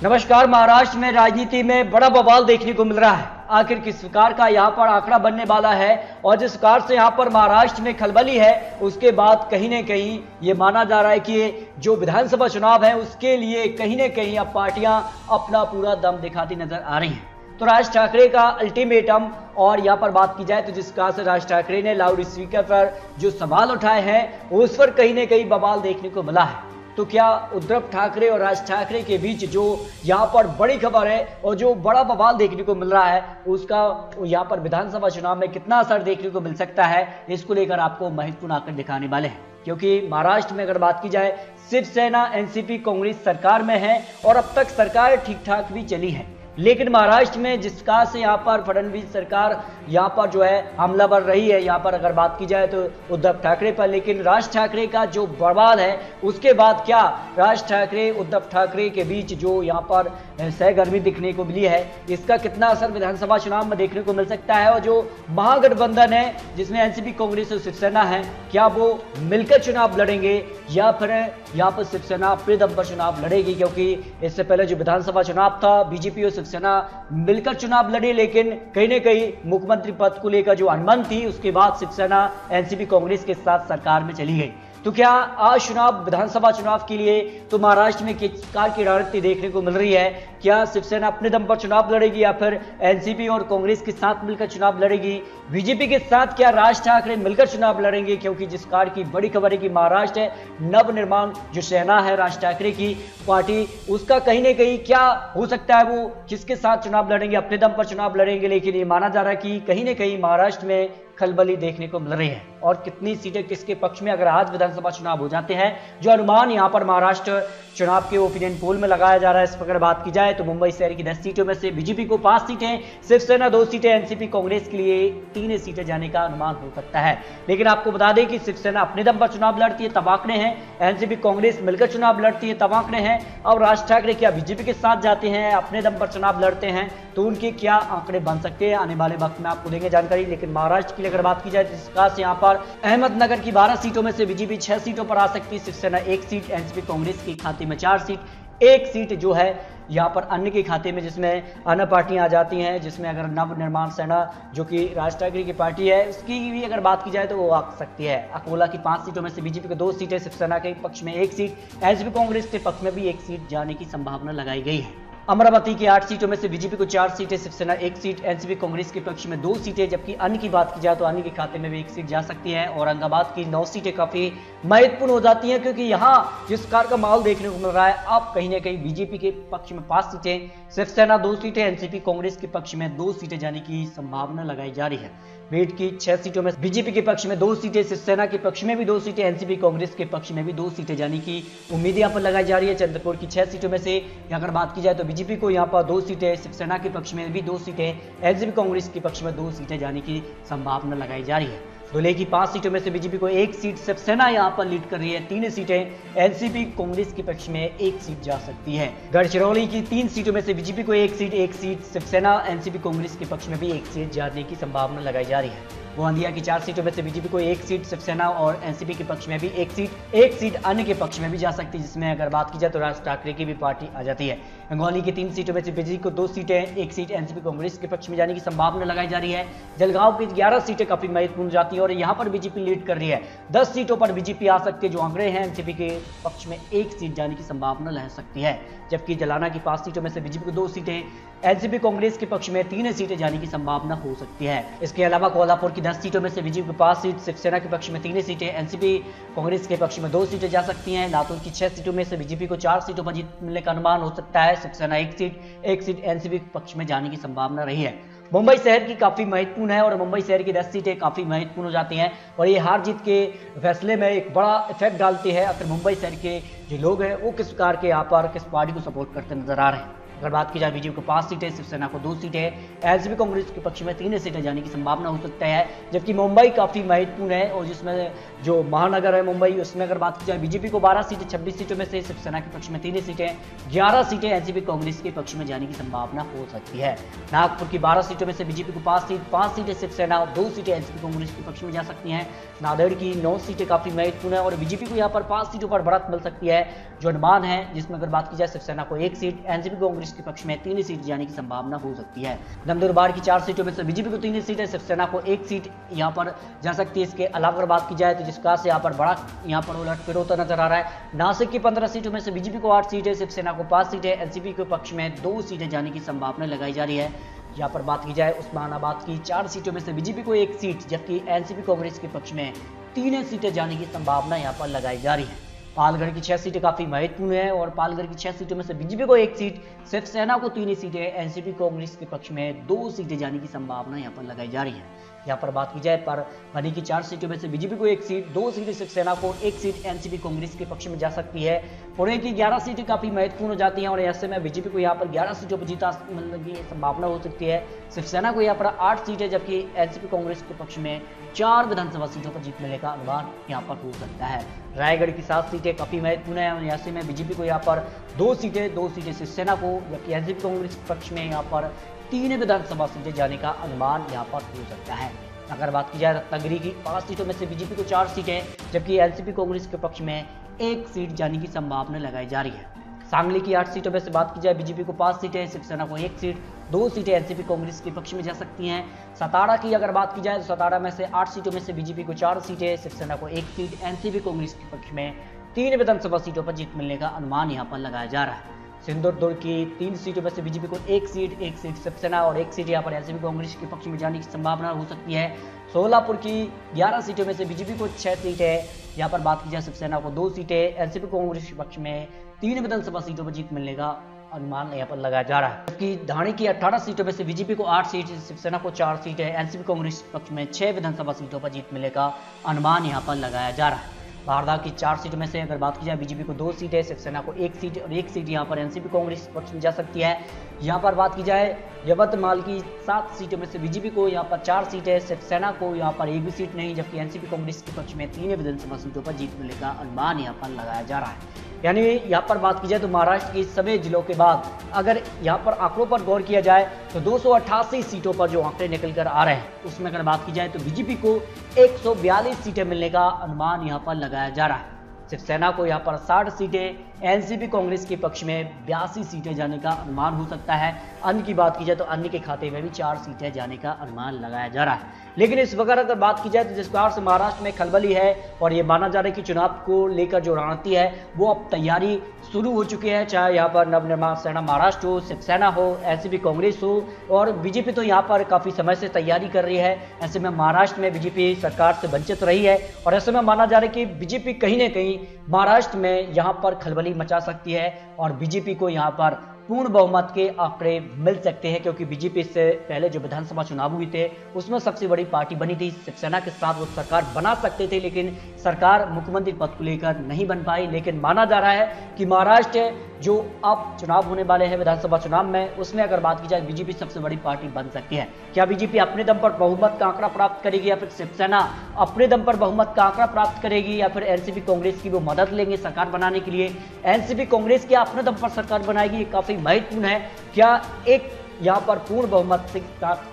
नमस्कार। महाराष्ट्र में राजनीति में बड़ा बवाल देखने को मिल रहा है। आखिर किस प्रकार का यहां पर आंकड़ा बनने वाला है और जिस प्रकार से यहां पर महाराष्ट्र में खलबली है, उसके बाद कहीं न कहीं ये माना जा रहा है कि जो विधानसभा चुनाव है उसके लिए कहीं न कहीं अब पार्टियां अपना पूरा दम दिखाती नजर आ रही हैं। तो राज ठाकरे का अल्टीमेटम, और यहाँ पर बात की जाए तो जिस प्रकार से राज ठाकरे ने लाउड स्पीकर पर जो सवाल उठाए हैं उस पर कहीं न कहीं बवाल देखने को मिला है। तो क्या उद्धव ठाकरे और राज ठाकरे के बीच जो यहाँ पर बड़ी खबर है और जो बड़ा बवाल देखने को मिल रहा है उसका यहाँ पर विधानसभा चुनाव में कितना असर देखने को मिल सकता है, इसको लेकर आपको महत्वपूर्ण आंकड़े दिखाने वाले हैं। क्योंकि महाराष्ट्र में अगर बात की जाए, शिवसेना एनसीपी कांग्रेस सरकार में है और अब तक सरकार ठीक ठाक भी चली है, लेकिन महाराष्ट्र में जिस प्रकार से यहाँ पर फडणवीस सरकार यहाँ पर जो है हमलावर रही है, यहाँ पर अगर बात की जाए तो उद्धव ठाकरे पर, लेकिन राज ठाकरे का जो बवाल है उसके बाद क्या राज ठाकरे उद्धव ठाकरे के बीच जो यहाँ पर सहगर्मी दिखने को मिली है, इसका कितना असर विधानसभा चुनाव में देखने को मिल सकता है। और जो महागठबंधन है जिसमें एनसीपी कांग्रेस और शिवसेना है, क्या वो मिलकर चुनाव लड़ेंगे या फिर यहाँ पर शिवसेना अपने दम पर चुनाव लड़ेगी? क्योंकि इससे पहले जो विधानसभा चुनाव था बीजेपी और शिवसेना मिलकर चुनाव लड़ी, लेकिन कहीं न कहीं मुख्यमंत्री पद को लेकर जो अनबन थी उसके बाद शिवसेना एनसीपी कांग्रेस के साथ सरकार में चली गई। तो क्या आज चुनाव विधानसभा चुनाव के लिए तो महाराष्ट्र में किस प्रकार की रणनीति देखने को मिल रही है? क्या शिवसेना अपने दम पर चुनाव लड़ेगी या फिर एनसीपी और कांग्रेस के साथ मिलकर चुनाव लड़ेगी? बीजेपी के साथ क्या राज ठाकरे मिलकर चुनाव लड़ेंगे? क्योंकि जिस कार की बड़ी खबर है कि महाराष्ट्र नवनिर्माण जो सेना है राज ठाकरे की पार्टी, उसका कहीं ना कहीं क्या हो सकता है, वो किसके साथ चुनाव लड़ेंगे? अपने दम पर चुनाव लड़ेंगे, लेकिन ये माना जा रहा है कि कहीं ना कहीं महाराष्ट्र में खलबली देखने को मिल रही है। और कितनी सीटें किसके पक्ष में अगर आज विधानसभा चुनाव हो जाते हैं, जो अनुमान यहाँ पर महाराष्ट्र चुनाव के ओपिनियन पोल में लगाया जा रहा है, इस पर बात की जाए तो मुंबई शहर की 10 सीटों में से बीजेपी को 5 सीटें, शिवसेना 2 सीटें, एनसीपी कांग्रेस के लिए 3 सीटें जाने का अनुमान हो सकता है। लेकिन आपको बता दें कि शिवसेना अपने दम पर चुनाव लड़ती है तब आंकड़े हैं, एनसीपी कांग्रेस मिलकर चुनाव लड़ती है तब आंकड़े हैं, और राज ठाकरे क्या बीजेपी के साथ जाते हैं अपने दम पर चुनाव लड़ते हैं तो उनके क्या आंकड़े बन सकते हैं, आने वाले वक्त में आपको देंगे जानकारी। लेकिन महाराष्ट्र के लिए अगर बात की जाए तो इस प्रकार से यहाँ पर अहमदनगर की 12 सीटों में से बीजेपी 6 सीटों पर आ सकती है, शिवसेना 1 सीट, एनसीपी कांग्रेस के खाते में 4 सीट, 1 सीट जो है यहाँ पर अन्य के खाते में, जिसमें अन्य पार्टियां आ जाती हैं, जिसमें अगर नवनिर्माण सेना जो कि राज ठाकरे की पार्टी है उसकी भी अगर बात की जाए तो वो आ सकती है। अकोला की 5 सीटों में से बीजेपी को 2 सीटें, शिवसेना के पक्ष में 1 सीट, एनसीपी कांग्रेस के पक्ष में भी 1 सीट जाने की संभावना लगाई गई है। अमरावती की 8 सीटों में से बीजेपी को 4 सीटें, शिवसेना 1 सीट, एनसीपी कांग्रेस के पक्ष में 2 सीटें, जबकि अन्य की बात की जाए तो अन्य के खाते में भी 1 सीट जा सकती है। औरंगाबाद की 9 सीटें काफी महत्वपूर्ण हो जाती हैं, क्योंकि यहाँ जिस प्रकार का माहौल देखने को मिल रहा है, अब कहीं ना कहीं बीजेपी के पक्ष में 5 सीटें, शिवसेना 2 सीटें, एनसीपी कांग्रेस के पक्ष में 2 सीटें जाने की संभावना लगाई जा रही है। मेरठ की 6 सीटों में बीजेपी के पक्ष में 2 सीटें, शिवसेना के पक्ष में भी 2 सीटें, एनसीपी कांग्रेस के पक्ष में भी 2 सीटें जाने की उम्मीद यहाँ पर लगाई जा रही है। चंद्रपुर की 6 सीटों में से अगर बात की जाए तो बीजेपी को यहाँ पर 2 सीटें, शिवसेना के पक्ष में भी 2 सीटें, एनसीपी कांग्रेस के पक्ष में 2 सीटें जाने की संभावना लगाई जा रही है। धुले की 5 सीटों में से बीजेपी को 1 सीट, शिवसेना यहाँ पर लीड कर रही है, 3 सीटें, एनसीपी कांग्रेस के पक्ष में 1 सीट जा सकती है। गढ़चिरौली की 3 सीटों में से बीजेपी को 1 सीट, शिवसेना एनसीपी कांग्रेस के पक्ष में भी 1 सीट जाने की संभावना लगाई जा रही है। गोंदिया की 4 सीटों में से बीजेपी को 1 सीट, शिवसेना और एनसीपी के पक्ष में भी 1 सीट अन्य के पक्ष में भी जा सकती है, जिसमें अगर बात की जाए तो राज ठाकरे की भी पार्टी आ जाती है। हिंगोली की 3 सीटों में से बीजेपी को 2 सीटें, 1 सीट एनसीपी कांग्रेस के पक्ष में जाने की संभावना लगाई जा रही है। जलगांव की 11 सीटें काफी महत्वपूर्ण जाती है और यहाँ पर बीजेपी लीड कर रही है। 10 सीटों पर बीजेपी आ सकती है, जो आंकड़े हैं एनसीपी के पक्ष में 1 सीट जाने की संभावना रह सकती है। जबकि जलाना की 5 सीटों में से बीजेपी को 2 सीटें, एनसीपी कांग्रेस के पक्ष में 3 सीटें जाने की संभावना हो सकती है। इसके अलावा कोल्हापुर की 10 सीटों में से बीजेपी को 5 सीट, शिवसेना के पक्ष में 3 सीटें, एनसीपी कांग्रेस के पक्ष में 2 सीटें जा सकती हैं। लातूर की 6 सीटों में से बीजेपी को 4 सीटों पर जीत मिलने का अनुमान हो सकता है, शिवसेना 1 सीट एनसीपी के पक्ष में जाने की संभावना रही है। मुंबई शहर की काफी महत्वपूर्ण है और मुंबई शहर की 10 सीटें काफी महत्वपूर्ण हो जाती हैं और ये हार जीत के फैसले में एक बड़ा इफेक्ट डालती है। अगर मुंबई शहर के जो लोग हैं वो किस प्रकार के यहाँ पर किस पार्टी को सपोर्ट करते नजर आ रहे हैं। अगर बात की जाए बीजेपी को 5 सीटें, शिवसेना को 2 सीटें, एनसीपी कांग्रेस के पक्ष में 3 सीटें जाने की संभावना हो सकता है। जबकि मुंबई काफी महत्वपूर्ण है और जिसमें जो महानगर है मुंबई, उसमें अगर बात की जाए बीजेपी को 12 सीटें, 26 सीटों में से शिवसेना के पक्ष में 3 सीटें, 11 सीटें एनसीपी कांग्रेस के पक्ष में जाने की संभावना हो सकती है। नागपुर की 12 सीटों में से बीजेपी को 5 सीटें शिवसेना और 2 सीटें एनसीपी कांग्रेस के पक्ष में जा सकती हैं। नांदेड़ की 9 सीटें काफी महत्वपूर्ण है और बीजेपी को यहाँ पर 5 सीटों पर बढ़त मिल सकती है। जो अनुमान है, जिसमें अगर बात की जाए शिवसेना को 1 सीट, एनसीपी कांग्रेस के पक्ष में 3 सीट जाने की संभावना हो सकती है। नंदुरबार की 4 सीटों में से बीजेपी को 3 सीट है, शिवसेना को 1 सीट यहाँ पर जा सकती है। इसके अलावा अगर बात की जाए तो जिसका से यहाँ पर बड़ा यहाँ पर उलटफेर होता नजर आ रहा है। नासिक की 15 सीटों में से बीजेपी को 8 सीट है, शिवसेना को 5 सीट है, एनसीपी के पक्ष में 2 सीटें जाने की संभावना लगाई जा रही है। यहाँ पर बात की जाए उस्मानाबाद की 4 सीटों में से बीजेपी को 1 सीट, जबकि एनसीपी कांग्रेस के पक्ष में 3 सीटें जाने की संभावना यहाँ पर लगाई जा रही है। पालगढ़ की 6 सीटें काफी महत्वपूर्ण है और पालगढ़ की 6 सीटों में से बीजेपी को 1 सीट, शिवसेना को 3 सीटें, एनसीपी कांग्रेस के पक्ष में 2 सीटें जाने की संभावना यहाँ पर लगाई जा रही है। यहाँ पर बात की जाए पर बनी की 4 सीटों में से बीजेपी को 1 सीट, 2 सीटें शिवसेना को, 1 सीट एनसीपी कांग्रेस के पक्ष में जा सकती है। पुणे की 11 सीटें काफी महत्वपूर्ण हो जाती हैं और ऐसे में बीजेपी को यहाँ पर 11 सीटों पर जीता मतलब की संभावना हो सकती है। शिवसेना को यहाँ पर 8 सीटें, जबकि एनसीपी कांग्रेस के पक्ष में 4 विधानसभा सीटों पर जीत मिलने का अनुमान यहाँ पर हो सकता है। रायगढ़ की 7 सीटें काफी महत्वपूर्ण है और ऐसे में बीजेपी को यहाँ पर 2 सीटें शिवसेना को, जबकि एनसीपी कांग्रेस के पक्ष में यहाँ पर 3 विधानसभा सीटें जाने का अनुमान यहाँ पर हो सकता है। अगर बात की जाए रत्नागिरी की 5 सीटों में से बीजेपी को 4 सीटें, जबकि एनसीपी कांग्रेस के पक्ष में 1 सीट जाने की संभावना लगाई जा रही है। सांगली की 8 सीटों में से बात की जाए बीजेपी को 5 सीटें, शिवसेना को 1 सीट, 2 सीटें एनसीपी कांग्रेस के पक्ष में जा सकती हैं। सतारा की अगर बात की जाए तो सतारा में से 8 सीटों में से बीजेपी को 4 सीटें, शिवसेना को 1 सीट, एनसीपी कांग्रेस के पक्ष में 3 विधानसभा सीटों पर जीत मिलने का अनुमान यहाँ पर लगाया जा रहा है। सिंदूर की 3 सीटों में से बीजेपी को 1 सीट शिवसेना और 1 सीट यहाँ पर एनसीपी कांग्रेस के पक्ष में जाने की संभावना हो सकती है। सोलापुर की 11 सीटों में से बीजेपी को 6 सीटें, यहाँ पर बात की जाए शिवसेना को 2 सीटें, एनसीपी कांग्रेस के पक्ष में 3 विधानसभा सीटों पर जीत मिलने का अनुमान यहाँ पर लगाया जा रहा है। जबकि ढाणी की 18 सीटों में से बीजेपी को 8 सीट, शिवसेना को 4 सीटें, एनसीपी कांग्रेस के पक्ष में 6 विधानसभा सीटों पर जीत मिलने का अनुमान यहाँ पर लगाया जा रहा है। बारदा की 4 सीटों में से अगर बात की जाए बीजेपी को 2 सीटें, शिवसेना को 1 सीट और 1 सीट यहाँ पर एनसीपी कांग्रेस पक्ष में जा सकती है। यहाँ पर बात की जाए यवतमाल की 7 सीटों में से बीजेपी को यहाँ पर 4 सीटें, शिवसेना को यहाँ पर 1 भी सीट नहीं, जबकि एनसीपी कांग्रेस के पक्ष में 3 विधानसभा सीटों पर जीत मिलने का अनुमान यहाँ पर लगाया जा रहा है। यानी यहाँ पर बात की जाए तो महाराष्ट्र के सभी जिलों के बाद अगर यहाँ पर आंकड़ों पर गौर किया जाए तो 288 सीटों पर जो आंकड़े निकल कर आ रहे हैं उसमें अगर बात की जाए तो बीजेपी को 142 सीटें मिलने का अनुमान यहाँ पर लगाया जा रहा है। शिवसेना को यहाँ पर 60 सीटें, एनसीपी कांग्रेस के पक्ष में 82 सीटें जाने का अनुमान हो सकता है। अन्य की बात की जाए तो अन्य के खाते में भी 4 सीटें जाने का अनुमान लगाया जा रहा है। लेकिन इस वक्त अगर बात की जाए तो जिस प्रकार से महाराष्ट्र में खलबली है और ये माना जा रहा है कि चुनाव को लेकर जो रणनीति है वो अब तैयारी शुरू हो चुकी है, चाहे यहाँ पर नवनिर्माण सेना महाराष्ट्र हो, शिवसेना हो, एनसीपी कांग्रेस हो और बीजेपी तो यहाँ पर काफी समय से तैयारी कर रही है। ऐसे में महाराष्ट्र में बीजेपी सरकार से वंचित रही है और ऐसे में माना जा रहा है कि बीजेपी कहीं ना कहीं महाराष्ट्र में यहाँ पर खलबली मचा सकती है और बीजेपी को यहाँ पर पूर्ण बहुमत के आंकड़े मिल सकते हैं, क्योंकि बीजेपी से पहले जो विधानसभा चुनाव हुए थे उसमें सबसे बड़ी पार्टी बनी थी। शिवसेना के साथ वो सरकार बना सकते थे लेकिन सरकार मुख्यमंत्री पद को लेकर नहीं बन पाई। लेकिन माना जा रहा है कि महाराष्ट्र जो अब चुनाव होने वाले हैं विधानसभा चुनाव में, उसमें अगर बात की जाए बीजेपी सबसे बड़ी पार्टी बन सकती है। क्या बीजेपी अपने दम पर बहुमत का आंकड़ा प्राप्त करेगी या फिर शिवसेना अपने दम पर बहुमत का आंकड़ा प्राप्त करेगी या फिर एनसीपी कांग्रेस की वो मदद लेंगे सरकार बनाने के लिए? एनसीपी कांग्रेस क्या अपने दम पर सरकार बनाएगी? ये काफी महत्वपूर्ण है। क्या एक यहाँ पर पूर्ण बहुमत से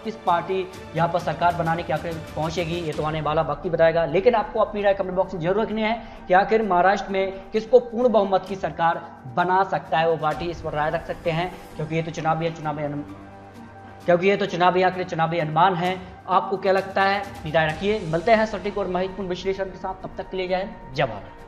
किस पार्टी यहाँ पर सरकार बनाने के आखिर पहुंचेगी, ये तो आने वाला वक्त ही बताएगा। लेकिन आपको अपनी राय कमेंट बॉक्स में जरूर रखनी है कि आखिर महाराष्ट्र में किसको पूर्ण बहुमत की सरकार बना सकता है वो पार्टी, इस पर राय रख सकते हैं, क्योंकि ये तो चुनावी आंकड़े चुनावी अनुमान है। आपको क्या लगता है? राय रखिए। मिलते हैं सटीक और महत्वपूर्ण विश्लेषण के साथ, तब तक के लिए जय हिंद, जय भारत।